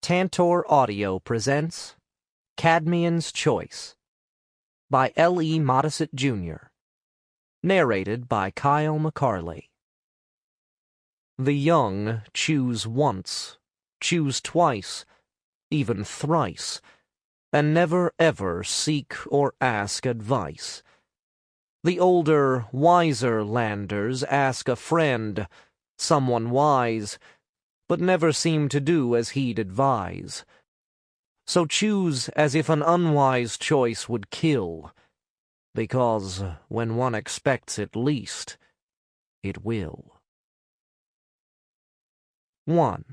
Tantor Audio presents Cadmian's Choice by L.E. Modesitt, Jr. Narrated by Kyle McCarley. The young choose once, choose twice, even thrice, and never ever seek or ask advice. The older, wiser landers ask a friend, someone wise, but never seem to do as he'd advise. So choose as if an unwise choice would kill, because when one expects it least, it will. 1.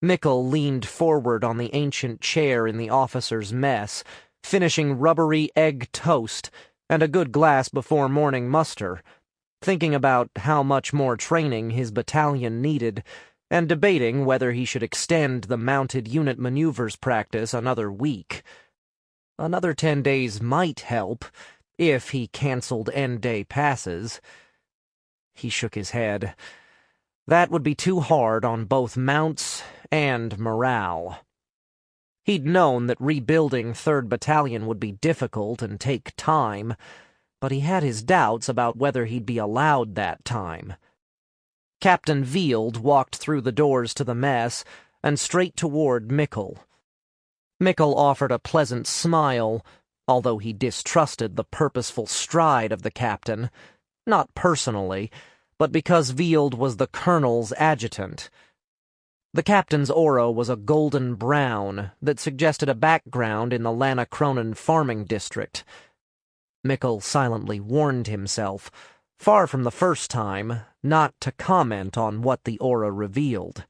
Mickle leaned forward on the ancient chair in the officers' mess, finishing rubbery egg toast and a good glass before morning muster, thinking about how much more training his battalion needed, and debating whether he should extend the mounted unit maneuvers practice another week. Another 10 days might help, if he canceled end-day passes. He shook his head. That would be too hard on both mounts and morale. He'd known that rebuilding 3rd Battalion would be difficult and take time, but he had his doubts about whether he'd be allowed that time. Captain Veald walked through the doors to the mess and straight toward Mickle. Mickle offered a pleasant smile, although he distrusted the purposeful stride of the captain, not personally, but because Veald was the colonel's adjutant. The captain's aura was a golden brown that suggested a background in the Lana Cronin farming district. Mickle silently warned himself, far from the first time, not to comment on what the aura revealed.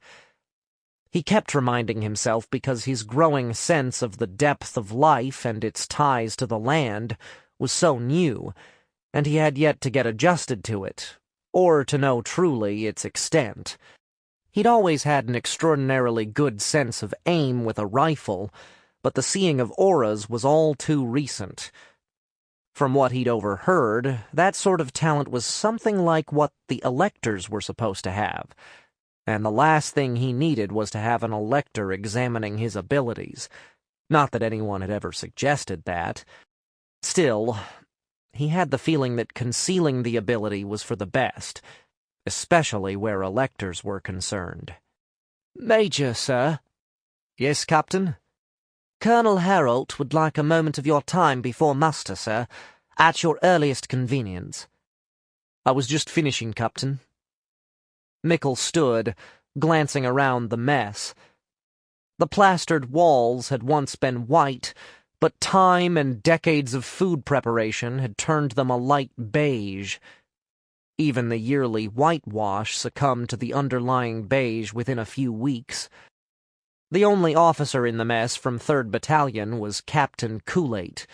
He kept reminding himself because his growing sense of the depth of life and its ties to the land was so new, and he had yet to get adjusted to it, or to know truly its extent. He'd always had an extraordinarily good sense of aim with a rifle, but the seeing of auras was all too recent. From what he'd overheard, that sort of talent was something like what the Alectors were supposed to have, and the last thing he needed was to have an Alector examining his abilities. Not that anyone had ever suggested that. Still, he had the feeling that concealing the ability was for the best, especially where Alectors were concerned. "Major, sir." "Yes, Captain?" "Colonel Harold would like a moment of your time before muster, sir, at your earliest convenience." "I was just finishing, Captain." Mickle stood, glancing around the mess. The plastered walls had once been white, but time and decades of food preparation had turned them a light beige. Even the yearly whitewash succumbed to the underlying beige within a few weeks. The only officer in the mess from 3rd Battalion was Captain Kool-Aid,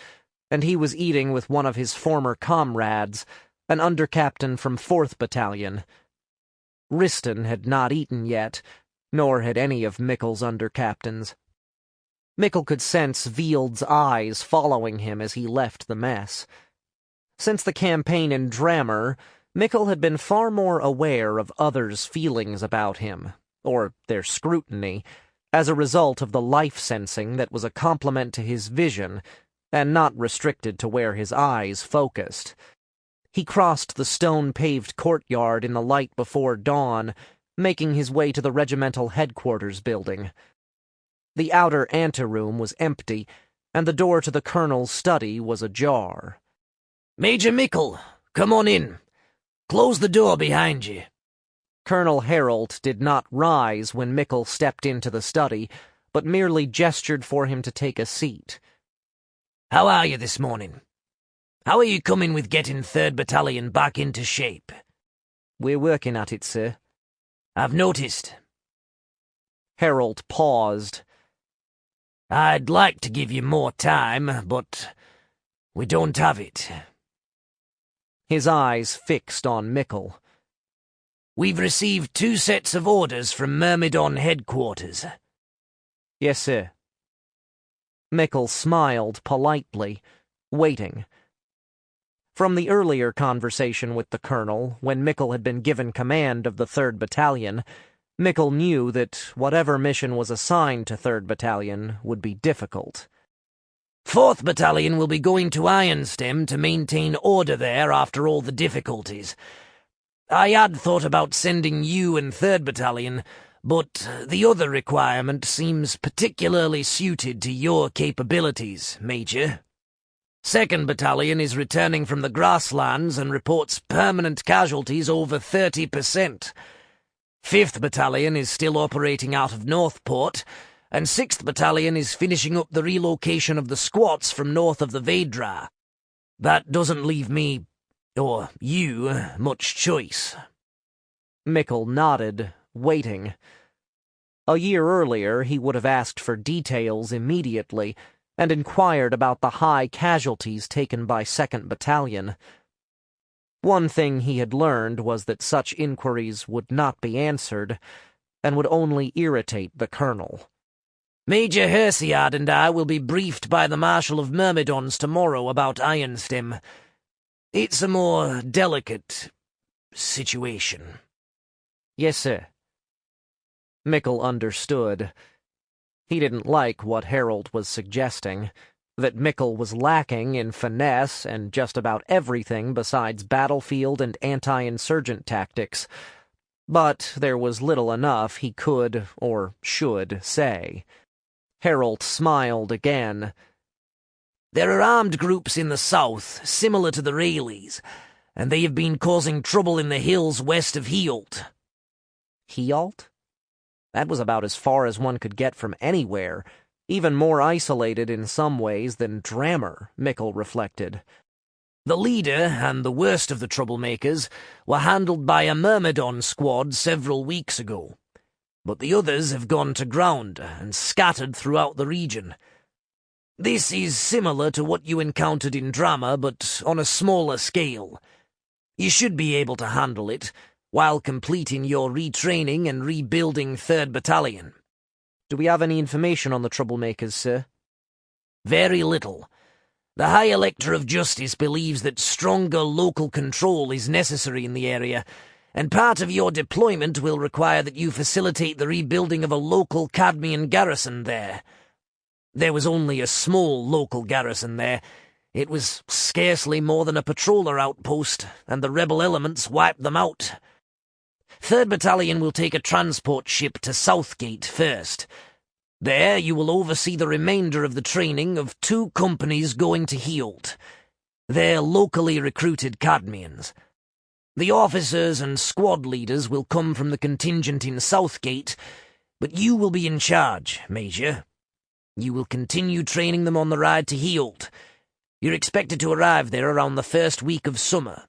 and he was eating with one of his former comrades, an undercaptain from 4th Battalion. Riston had not eaten yet, nor had any of Mickle's undercaptains. Mickle could sense Veald's eyes following him as he left the mess. Since the campaign in Drammer, Mickle had been far more aware of others' feelings about him, or their scrutiny, as a result of the life-sensing that was a complement to his vision, and not restricted to where his eyes focused. He crossed the stone-paved courtyard in the light before dawn, making his way to the regimental headquarters building. The outer anteroom was empty, and the door to the colonel's study was ajar. "Major Mickle, come on in. Close the door behind you." Colonel Harold did not rise when Mickle stepped into the study, but merely gestured for him to take a seat. "How are you this morning? How are you coming with getting 3rd Battalion back into shape?" "We're working at it, sir." "I've noticed." Harold paused. "I'd like to give you more time, but we don't have it." His eyes fixed on Mickle. "We've received 2 sets of orders from Myrmidon headquarters." "Yes, sir." Mickle smiled politely, waiting. From the earlier conversation with the colonel, when Mickle had been given command of the 3rd Battalion, Mickle knew that whatever mission was assigned to 3rd Battalion would be difficult. 4th Battalion will be going to Ironstem to maintain order there after all the difficulties. I had thought about sending you and 3rd Battalion, but the other requirement seems particularly suited to your capabilities, Major. 2nd Battalion is returning from the grasslands and reports permanent casualties over 30%. 5th Battalion is still operating out of Northport, and 6th Battalion is finishing up the relocation of the squats from north of the Vedra. That doesn't leave me, or you, much choice. Mickle nodded, waiting. A year earlier, he would have asked for details immediately, and inquired about the high casualties taken by 2nd Battalion. One thing he had learned was that such inquiries would not be answered, and would only irritate the colonel. Major Hersiard and I will be briefed by the Marshal of Myrmidons tomorrow about Ironstem. It's a more delicate situation. Yes, sir. Mickle understood. He didn't like what Harold was suggesting, that Mickle was lacking in finesse and just about everything besides battlefield and anti-insurgent tactics, but there was little enough he could or should say. Harold smiled again. There are armed groups in the south, similar to the Rayleighs, and they have been causing trouble in the hills west of Healt. Healt? That was about as far as one could get from anywhere, even more isolated in some ways than Drammer, Mickle reflected. The leader and the worst of the troublemakers were handled by a Myrmidon squad several weeks ago, but the others have gone to ground and scattered throughout the region. This is similar to what you encountered in Drama, but on a smaller scale. You should be able to handle it, while completing your retraining and rebuilding 3rd Battalion. Do we have any information on the troublemakers, sir? Very little. The High Elector of Justice believes that stronger local control is necessary in the area, and part of your deployment will require that you facilitate the rebuilding of a local Cadmian garrison there. There was only a small local garrison there. It was scarcely more than a patroller outpost, and the rebel elements wiped them out. 3rd Battalion will take a transport ship to Southgate first. There you will oversee the remainder of the training of 2 companies going to Healt. They're locally recruited Cadmians. The officers and squad leaders will come from the contingent in Southgate, but you will be in charge, Major. You will continue training them on the ride to Healt. You're expected to arrive there around the first week of summer.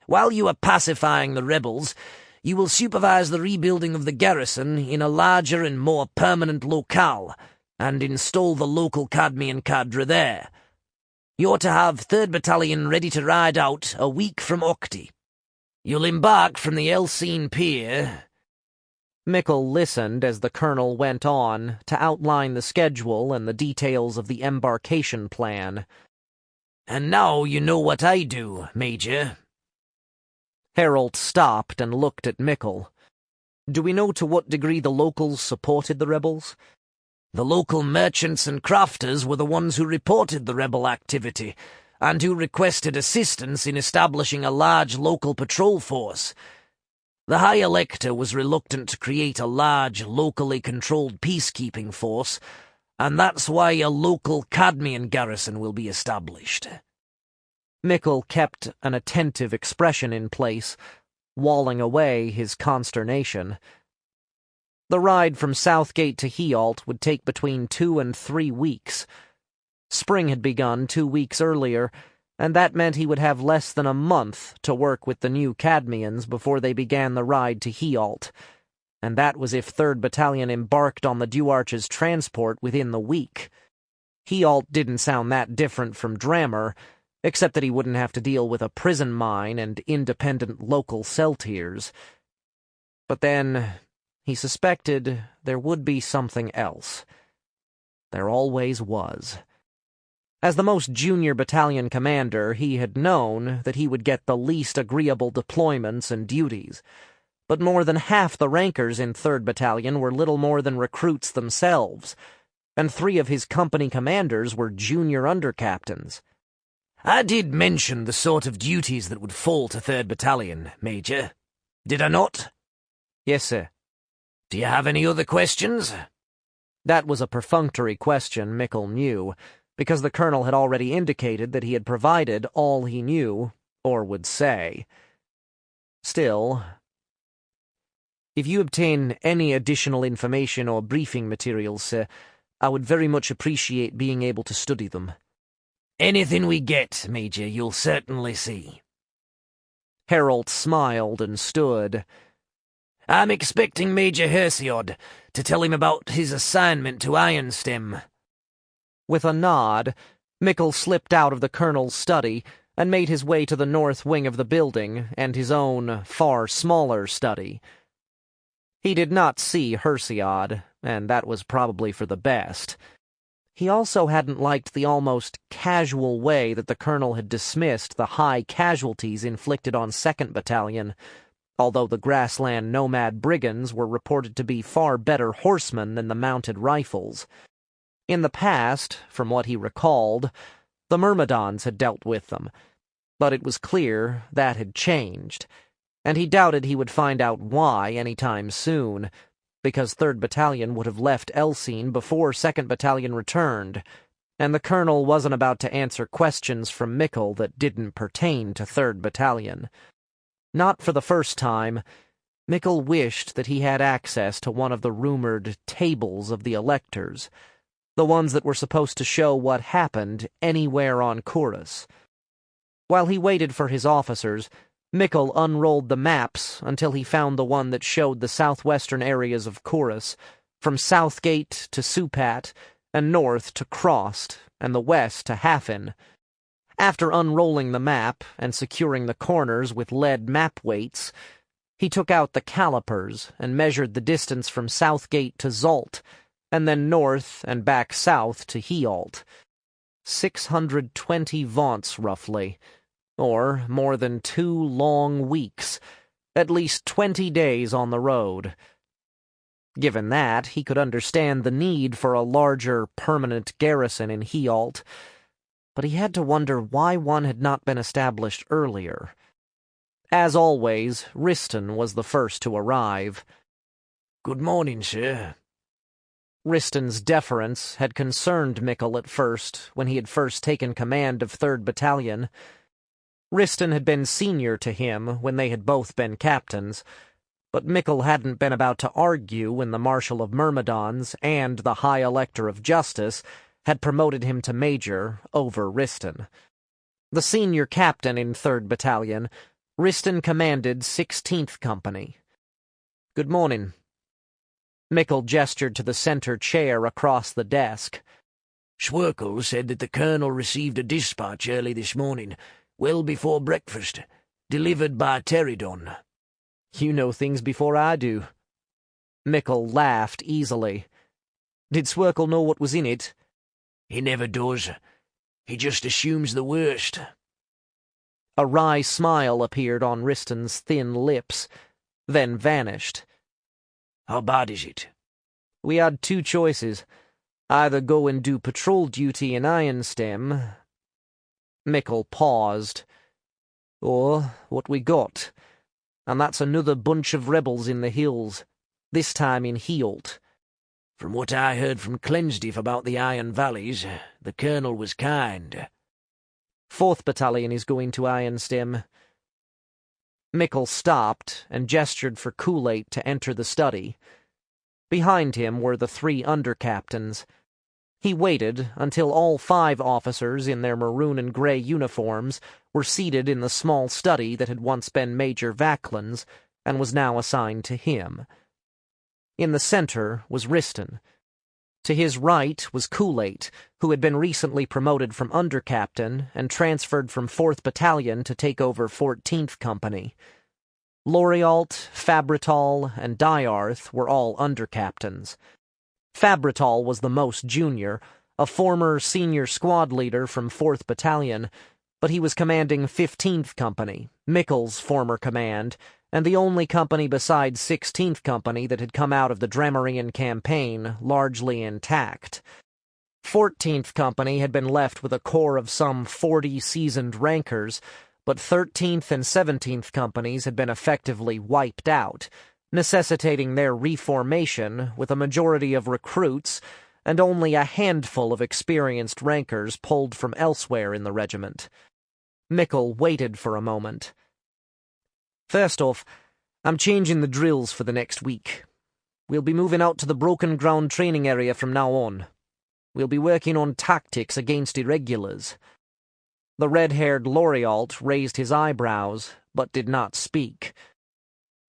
While you are pacifying the rebels, you will supervise the rebuilding of the garrison in a larger and more permanent locale, and install the local Cadmian cadre there. You're to have 3rd Battalion ready to ride out a week from Octi. You'll embark from the Elsine Pier. Mickle listened as the colonel went on to outline the schedule and the details of the embarkation plan. And now you know what I do, Major. Harold stopped and looked at Mickle. Do we know to what degree the locals supported the rebels? The local merchants and crafters were the ones who reported the rebel activity, and who requested assistance in establishing a large local patrol force. The High Elector was reluctant to create a large, locally controlled peacekeeping force, and that's why a local Cadmian garrison will be established. Mickle kept an attentive expression in place, walling away his consternation. The ride from Southgate to Healt would take between 2 and 3 weeks. Spring had begun 2 weeks earlier, and that meant he would have less than a month to work with the new Cadmians before they began the ride to Healt, and that was if 3rd Battalion embarked on the Duarch's transport within the week. Healt didn't sound that different from Drammer, except that he wouldn't have to deal with a prison mine and independent local Celtiers. But then, he suspected there would be something else. There always was. As the most junior battalion commander, he had known that he would get the least agreeable deployments and duties, but more than half the rankers in 3rd Battalion were little more than recruits themselves, and 3 of his company commanders were junior undercaptains. I did mention the sort of duties that would fall to 3rd Battalion, Major. Did I not? Yes, sir. Do you have any other questions? That was a perfunctory question, Mickle knew, because the colonel had already indicated that he had provided all he knew, or would say. Still, if you obtain any additional information or briefing materials, sir, I would very much appreciate being able to study them. Anything we get, Major, you'll certainly see. Harold smiled and stood. I'm expecting Major Hersiod to tell him about his assignment to Ironstem. With a nod, Mickle slipped out of the colonel's study and made his way to the north wing of the building and his own, far smaller study. He did not see Hersiod, and that was probably for the best. He also hadn't liked the almost casual way that the colonel had dismissed the high casualties inflicted on 2nd Battalion, although the grassland nomad brigands were reported to be far better horsemen than the mounted rifles. In the past, from what he recalled, the Myrmidons had dealt with them, but it was clear that had changed, and he doubted he would find out why any time soon, because 3rd Battalion would have left Elsine before 2nd Battalion returned, and the colonel wasn't about to answer questions from Mickle that didn't pertain to 3rd Battalion. Not for the first time, Mickle wished that he had access to one of the rumored tables of the Alectors, the ones that were supposed to show what happened anywhere on Corus. While he waited for his officers, Mickle unrolled the maps until he found the one that showed the southwestern areas of Corus, from Southgate to Supat, and north to Crost, and the west to Hafen. After unrolling the map and securing the corners with lead map weights, he took out the calipers and measured the distance from Southgate to Zolt, and then north and back south to Healt. 620 vaunts, roughly, or more than 2 long weeks, at least 20 days on the road. Given that, he could understand the need for a larger, permanent garrison in Healt, but he had to wonder why one had not been established earlier. As always, Riston was the first to arrive. Good morning, sir. Riston's deference had concerned Mickle at first, when he had first taken command of 3rd Battalion. Riston had been senior to him when they had both been captains, but Mickle hadn't been about to argue when the Marshal of Myrmidons and the High Elector of Justice had promoted him to major over Riston. The senior captain in 3rd Battalion, Riston commanded 16th Company. Good morning. Mickle gestured to the center chair across the desk. Schwerkel said that the colonel received a dispatch early this morning, well before breakfast, delivered by Pteridon. You know things before I do. Mickle laughed easily. Did Schwerkel know what was in it? He never does. He just assumes the worst. A wry smile appeared on Riston's thin lips, then vanished. How bad is it? We had 2 choices. Either go and do patrol duty in Ironstem. Mickle paused. Or what we got. And that's another bunch of rebels in the hills, this time in Healt. From what I heard from Clensdiff about the Iron Valleys, the colonel was kind. 4th Battalion is going to Ironstem. Mickle stopped and gestured for Kool-Aid to enter the study. Behind him were the 3 undercaptains. He waited until all 5 officers in their maroon and gray uniforms were seated in the small study that had once been Major Vacklin's and was now assigned to him. In the center was Riston. To his right was Kool-Aid, who had been recently promoted from undercaptain and transferred from 4th Battalion to take over 14th Company. Lorialt, Fabritol, and Diarth were all undercaptains. Fabritol was the most junior, a former senior squad leader from 4th Battalion, but he was commanding 15th Company, Mickle's former command, and the only company besides 16th Company that had come out of the Dremorian campaign largely intact. 14th Company had been left with a corps of some 40 seasoned rankers, but 13th and 17th Companies had been effectively wiped out, necessitating their reformation with a majority of recruits and only a handful of experienced rankers pulled from elsewhere in the regiment. Mickle waited for a moment. "First off, I'm changing the drills for the next week. We'll be moving out to the broken ground training area from now on. We'll be working on tactics against irregulars." The red-haired Lorialt raised his eyebrows, but did not speak.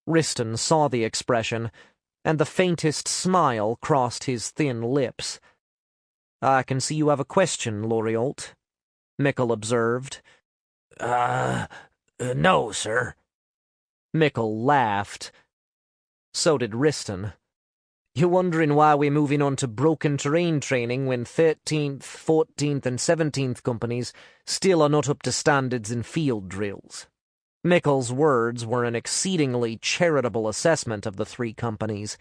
Riston saw the expression, and the faintest smile crossed his thin lips. "I can see you have a question, Lorialt," Mickle observed. No, sir." Mickle laughed. So did Riston. "You're wondering why we're moving on to broken terrain training when 13th, 14th, and 17th Companies still are not up to standards in field drills." Mickle's words were an exceedingly charitable assessment of the three companies,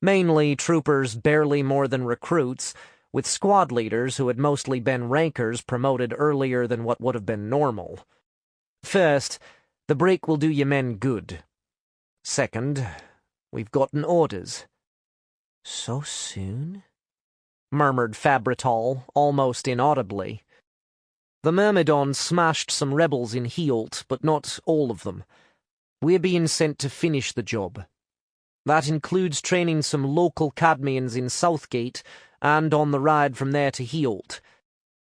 mainly troopers barely more than recruits, with squad leaders who had mostly been rankers promoted earlier than what would have been normal. First, the break will do your men good. Second, we've gotten orders. "So soon?" murmured Fabritol, almost inaudibly. "The Myrmidons smashed some rebels in Healt, but not all of them. We're being sent to finish the job. That includes training some local Cadmians in Southgate and on the ride from there to Healt.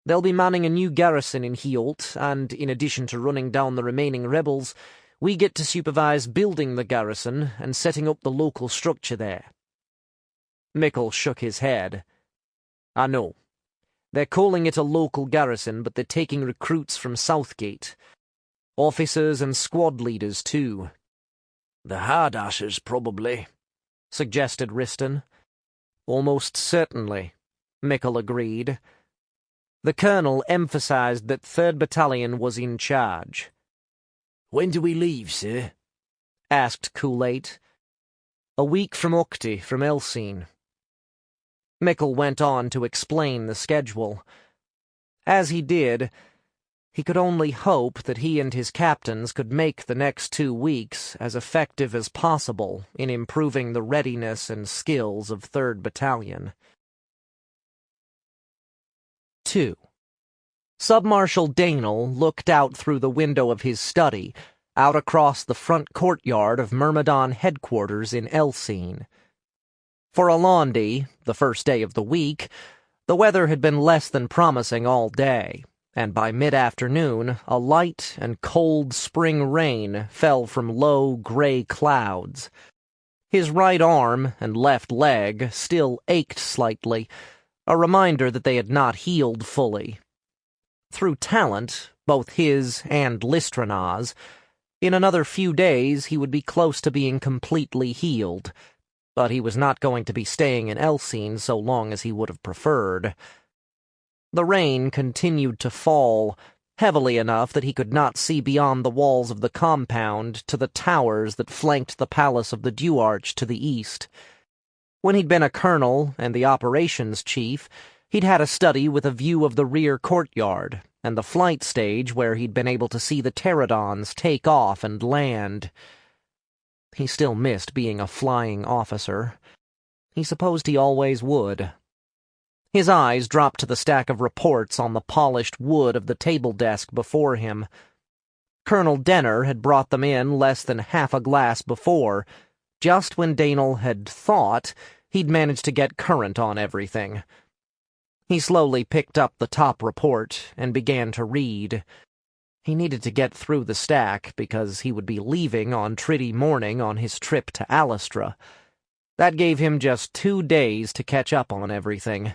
They'll be manning a new garrison in Healt, and in addition to running down the remaining rebels, we get to supervise building the garrison and setting up the local structure there." Mickle shook his head. "I know. They're calling it a local garrison, but they're taking recruits from Southgate. Officers and squad leaders, too." "The Hardashers, probably," suggested Riston. "Almost certainly," Mickle agreed. The colonel emphasized that 3rd Battalion was in charge. "When do we leave, sir?" asked Kool-Aid. "A week from Octi, from Elsine." Mickle went on to explain the schedule. As he did, he could only hope that he and his captains could make the next 2 weeks as effective as possible in improving the readiness and skills of 3rd Battalion. 2. Submarshal Danel looked out through the window of his study, out across the front courtyard of Myrmidon headquarters in Elsine. For Alondi, the first day of the week, the weather had been less than promising all day, and by mid-afternoon a light and cold spring rain fell from low gray clouds. His right arm and left leg still ached slightly, a reminder that they had not healed fully. Through talent, both his and Lystranaz, in another few days he would be close to being completely healed, but he was not going to be staying in Elsine so long as he would have preferred. The rain continued to fall, heavily enough that he could not see beyond the walls of the compound to the towers that flanked the palace of the Duarch to the east. When he'd been a colonel and the operations chief, he'd had a study with a view of the rear courtyard and the flight stage where he'd been able to see the Pteridons take off and land. He still missed being a flying officer. He supposed he always would. His eyes dropped to the stack of reports on the polished wood of the table desk before him. Colonel Denner had brought them in less than half a glass before, just when Danel had thought he'd managed to get current on everything. He slowly picked up the top report and began to read. He needed to get through the stack because he would be leaving on Triddy morning on his trip to Alastra. That gave him just 2 days to catch up on everything.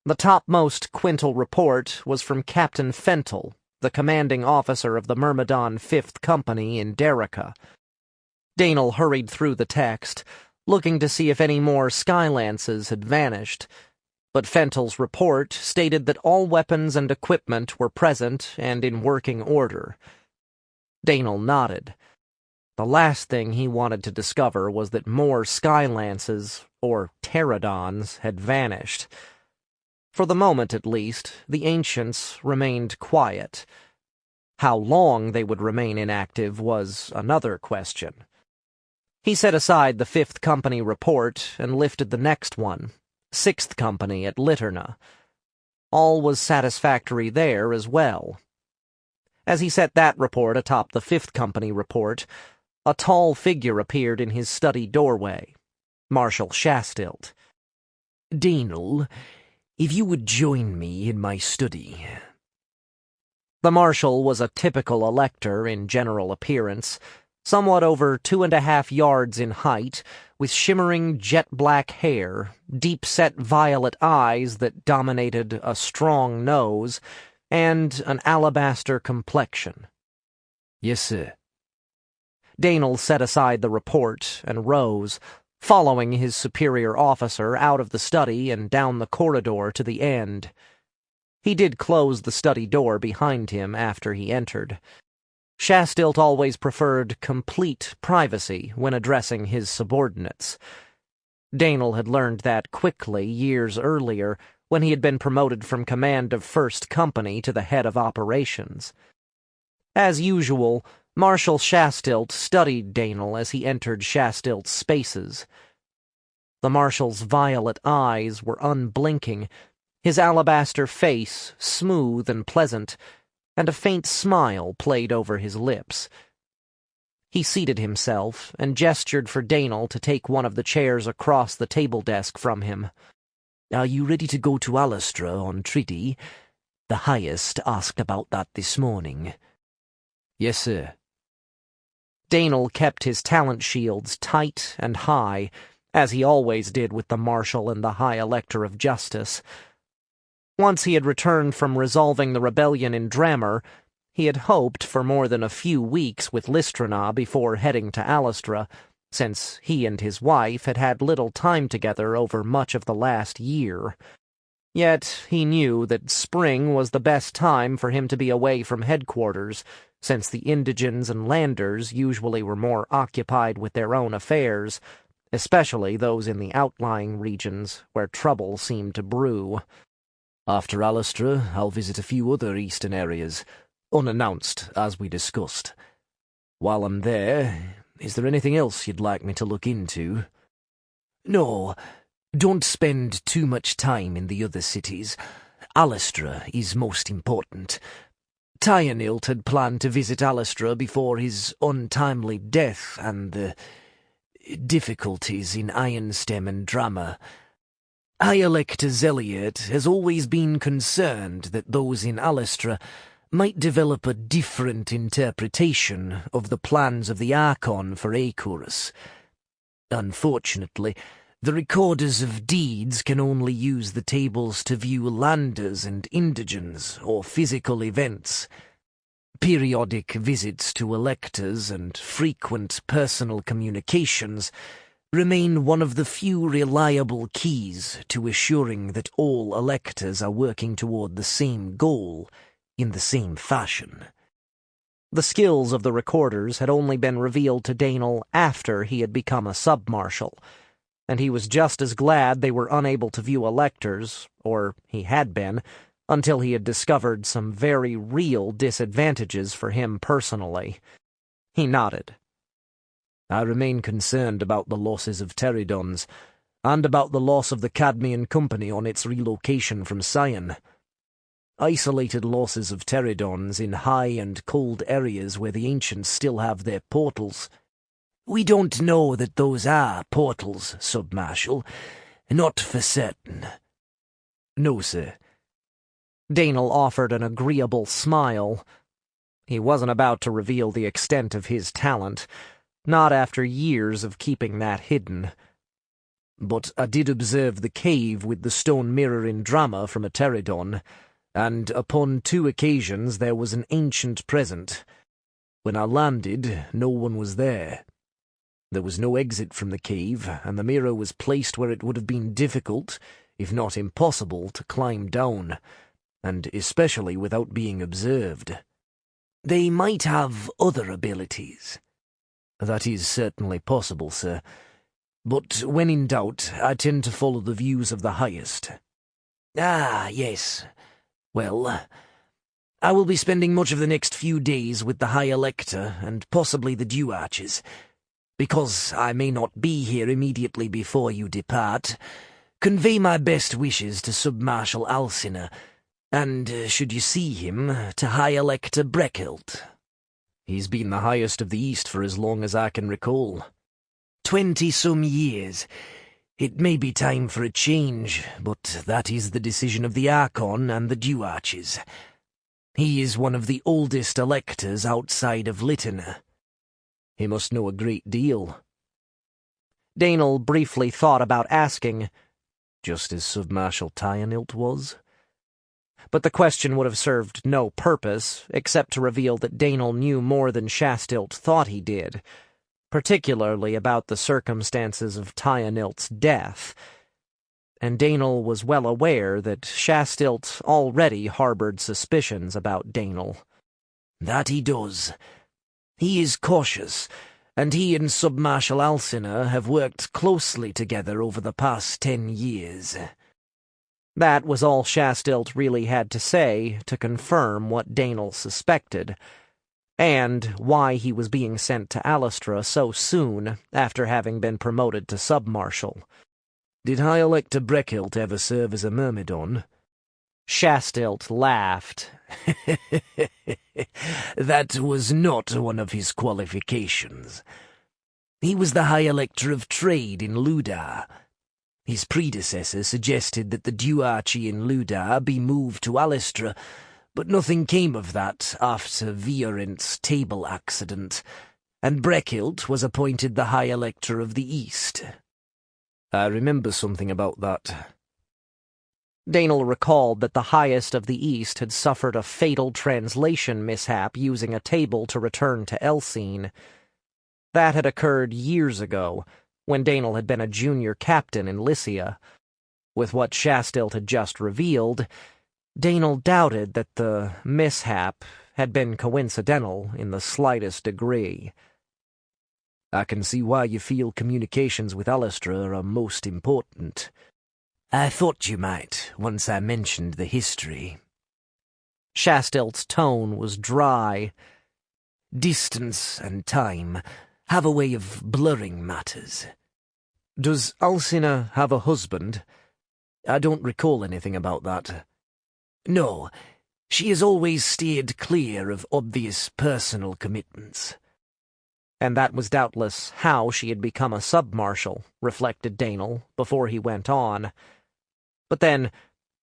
The topmost quintal report was from Captain Fentel, the commanding officer of the Myrmidon 5th Company in Derica. Danel hurried through the text, looking to see if any more Skylances had vanished, but Fentel's report stated that all weapons and equipment were present and in working order. Danel nodded. The last thing he wanted to discover was that more Skylances, or Pteridons, had vanished. For the moment, at least, the ancients remained quiet. How long they would remain inactive was another question. He set aside the 5th Company report and lifted the next one, 6th Company at Litterna. All was satisfactory there as well. As he set that report atop the 5th Company report, a tall figure appeared in his study doorway. Marshal Shastilt. "Danel, if you would join me in my study." The Marshal was a typical Alector in general appearance, somewhat over 2.5 yards in height, with shimmering jet-black hair, deep-set violet eyes that dominated a strong nose, and an alabaster complexion. "Yes, sir." Danel set aside the report and rose, following his superior officer out of the study and down the corridor to the end. He did close the study door behind him after he entered. Shastilt always preferred complete privacy when addressing his subordinates. Danel had learned that quickly years earlier when he had been promoted from command of 1st Company to the head of operations. As usual, Marshal Shastilt studied Danel as he entered Shastilt's spaces. The Marshal's violet eyes were unblinking, his alabaster face smooth and pleasant, and a faint smile played over his lips. He seated himself and gestured for Danel to take one of the chairs across the table desk from him. "Are you ready to go to Alectors on Triddy? The highest asked about that this morning." "Yes, sir." Danel kept his talent shields tight and high, as he always did with the Marshal and the High Elector of Justice. Once he had returned from resolving the rebellion in Drammer, he had hoped for more than a few weeks with Listrana before heading to Alectors, since he and his wife had had little time together over much of the last year. Yet he knew that spring was the best time for him to be away from headquarters, since the Indigens and Landers usually were more occupied with their own affairs, especially those in the outlying regions where trouble seemed to brew. "After Alectors, I'll visit a few other eastern areas, unannounced, as we discussed. While I'm there, is there anything else you'd like me to look into?" "No, don't spend too much time in the other cities. Alectors is most important. Tyranilt had planned to visit Alectors before his untimely death and the difficulties in Ironstem and Drama. High Elector Zeliot has always been concerned that those in Alectors might develop a different interpretation of the plans of the Archon for Corus. Unfortunately, the recorders of deeds can only use the tables to view landers and indigens or physical events. Periodic visits to Alectors and frequent personal communications remain one of the few reliable keys to assuring that all Alectors are working toward the same goal in the same fashion. The skills of the recorders had only been revealed to Danel after he had become a sub-marshal, and he was just as glad they were unable to view Alectors, or he had been, until he had discovered some very real disadvantages for him personally. He nodded. "I remain concerned about the losses of Pteridons, and about the loss of the Cadmian company on its relocation from Sion. Isolated losses of Pteridons in high and cold areas where the ancients still have their portals." "We don't know that those are portals, Sub-Marshal. Not for certain." "No, sir." Danel offered an agreeable smile. He wasn't about to reveal the extent of his talent, not after years of keeping that hidden. "But I did observe the cave with the stone mirror in Drama from a Pteridon, and upon 2 occasions there was an ancient present. When I landed, no one was there. There was no exit from the cave, and the mirror was placed where it would have been difficult, if not impossible, to climb down, and especially without being observed." "They might have other abilities." That is certainly possible, sir. But when in doubt, I tend to follow the views of the highest. Ah, yes. Well, I will be spending much of the next few days with the High Elector and possibly the Dew Archers. Because I may not be here immediately before you depart, convey my best wishes to Submarshal Alcina, and, should you see him, to High Elector Breckhilt. He's been the highest of the East for as long as I can recall. 20-some years. It may be time for a change, but that is the decision of the Archon and the Dew Archers. He is one of the oldest electors outside of Litena. He must know a great deal. Danel briefly thought about asking, just as Submarshal Tyanilt was. But the question would have served no purpose, except to reveal that Danel knew more than Shastilt thought he did, particularly about the circumstances of Tyanilt's death. And Danel was well aware that Shastilt already harbored suspicions about Danel. That he does. He is cautious, and he and Submarshal Alcina have worked closely together over the past 10 years. That was all Shastilt really had to say to confirm what Danel suspected, and why he was being sent to Alastra so soon after having been promoted to submarshal. Did High Elector Breckhilt ever serve as a Myrmidon? Shastilt laughed. That was not one of his qualifications. He was the High Elector of Trade in Ludar. His predecessor suggested that the Dew Archy in Ludar be moved to Alastra, but nothing came of that after Viorent's table accident, and Breckhilt was appointed the High Elector of the East. I remember something about that. Danel recalled that the highest of the East had suffered a fatal translation mishap using a table to return to Elsene. That had occurred years ago, when Danel had been a junior captain in Lycia. With what Shastilt had just revealed, Danel doubted that the mishap had been coincidental in the slightest degree. I can see why you feel communications with Alastra are most important. I thought you might, once I mentioned the history. Shastilt's tone was dry. Distance and time have a way of blurring matters. Does Alcina have a husband? I don't recall anything about that. No, she has always steered clear of obvious personal commitments. And that was doubtless how she had become a submarshal, reflected Danel, before he went on. But then,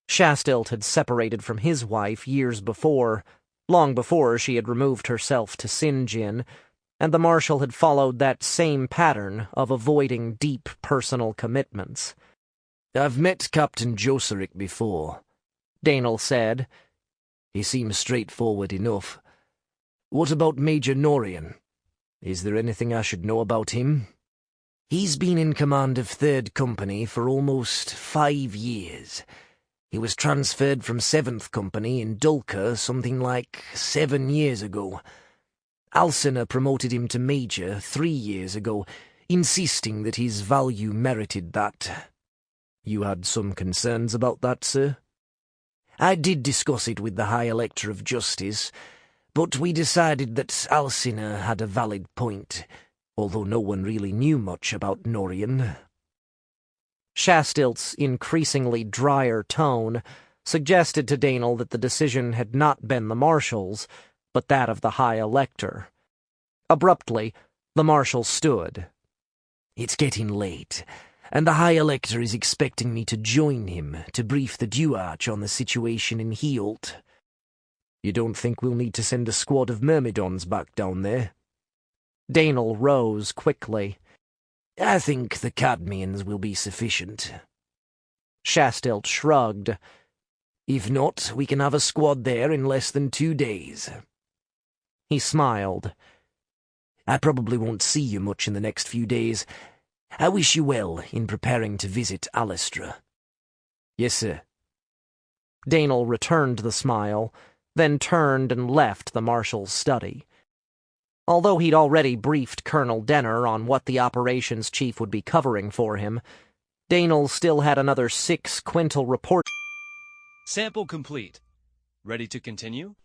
Shastilt had separated from his wife years before, long before she had removed herself to Sinjin, and the Marshal had followed that same pattern of avoiding deep personal commitments. I've met Captain Joseric before, Danel said. He seems straightforward enough. What about Major Norian? Is there anything I should know about him? He's been in command of 3rd Company for almost 5 years. He was transferred from 7th Company in Dulca something like 7 years ago. Alcina promoted him to Major 3 years ago, insisting that his value merited that. You had some concerns about that, sir? I did discuss it with the High Elector of Justice, but we decided that Alcina had a valid point, although no one really knew much about Norian. Shastilt's increasingly drier tone suggested to Danel that the decision had not been the Marshal's, but that of the High Elector. Abruptly, the Marshal stood. It's getting late, and the High Elector is expecting me to join him to brief the Dew Arch on the situation in Healt. You don't think we'll need to send a squad of Myrmidons back down there? Danel rose quickly. I think the Cadmians will be sufficient. Shastilt shrugged. If not, we can have a squad there in less than 2 days. He smiled. I probably won't see you much in the next few days. I wish you well in preparing to visit Alastra. Yes, sir. Danel returned the smile, then turned and left the Marshal's study. Although he'd already briefed Colonel Denner on what the operations chief would be covering for him, Danel still had another 6 quintal report. Sample complete. Ready to continue?